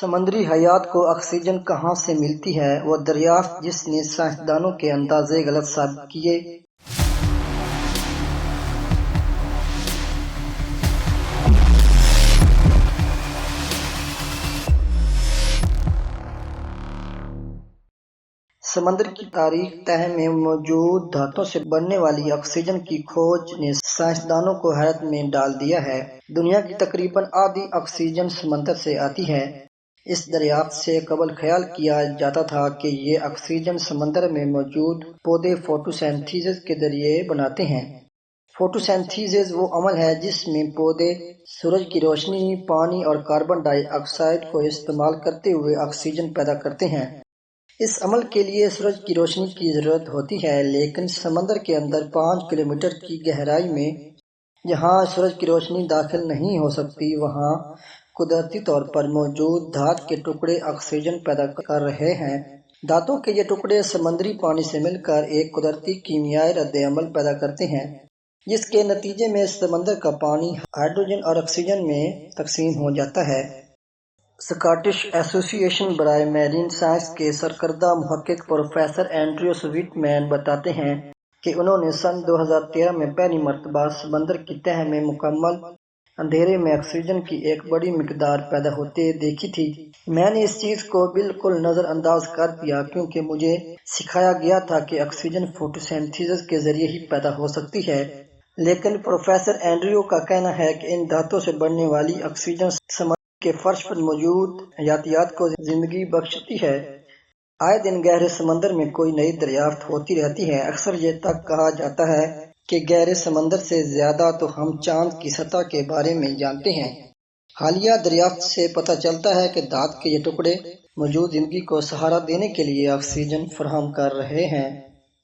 سمندری حیات کو آکسیجن کہاں سے ملتی ہے، وہ دریافت جس نے سائنسدانوں کے اندازے غلط ثابت کیے۔ سمندر کی تاریخ تہ میں موجود دھاتوں سے بننے والی آکسیجن کی کھوج نے سائنسدانوں کو حیرت میں ڈال دیا ہے۔ دنیا کی تقریباً آدھی آکسیجن سمندر سے آتی ہے۔ اس دریافت سے قبل خیال کیا جاتا تھا کہ یہ آکسیجن سمندر میں موجود پودے فوٹوسینتھیسس کے ذریعے بناتے ہیں۔ فوٹوسینتھیسس وہ عمل ہے جس میں پودے سورج کی روشنی، پانی اور کاربن ڈائی آکسائیڈ کو استعمال کرتے ہوئے آکسیجن پیدا کرتے ہیں۔ اس عمل کے لیے سورج کی روشنی کی ضرورت ہوتی ہے، لیکن سمندر کے اندر 5 کلومیٹر کی گہرائی میں جہاں سورج کی روشنی داخل نہیں ہو سکتی، وہاں قدرتی طور پر موجود دھات کے ٹکڑے آکسیجن پیدا کر رہے ہیں۔ دھاتوں کے یہ ٹکڑے سمندری پانی سے مل کر ایک قدرتی کیمیائی رد عمل پیدا کرتے ہیں، جس کے نتیجے میں سمندر کا پانی ہائیڈروجن اور آکسیجن میں تقسیم ہو جاتا ہے۔ سکاٹش ایسوسی ایشن برائے میرین سائنس کے سرکردہ محقق پروفیسر اینڈریو سویٹ مین بتاتے ہیں کہ انہوں نے سن 2013 میں پہلی مرتبہ سمندر کی تہہ میں مکمل اندھیرے میں آکسیجن کی ایک بڑی مقدار پیدا ہوتے دیکھی تھی۔ میں نے اس چیز کو بالکل نظر انداز کر دیا کیونکہ مجھے سکھایا گیا تھا کہ آکسیجن فوٹوسینتھیسس کے ذریعے ہی پیدا ہو سکتی ہے، لیکن پروفیسر اینڈریو کا کہنا ہے کہ ان دھاتوں سے بننے والی آکسیجن سمندر کے فرش پر موجود حیاتیات کو زندگی بخشتی ہے۔ آئے دن گہرے سمندر میں کوئی نئی دریافت ہوتی رہتی ہے۔ اکثر یہ تک کہا جاتا ہے کہ گہرے سمندر سے زیادہ تو ہم چاند کی سطح کے بارے میں جانتے ہیں۔ حالیہ دریافت سے پتہ چلتا ہے کہ دھات کے یہ ٹکڑے موجود زندگی کو سہارا دینے کے لیے آکسیجن فراہم کر رہے ہیں۔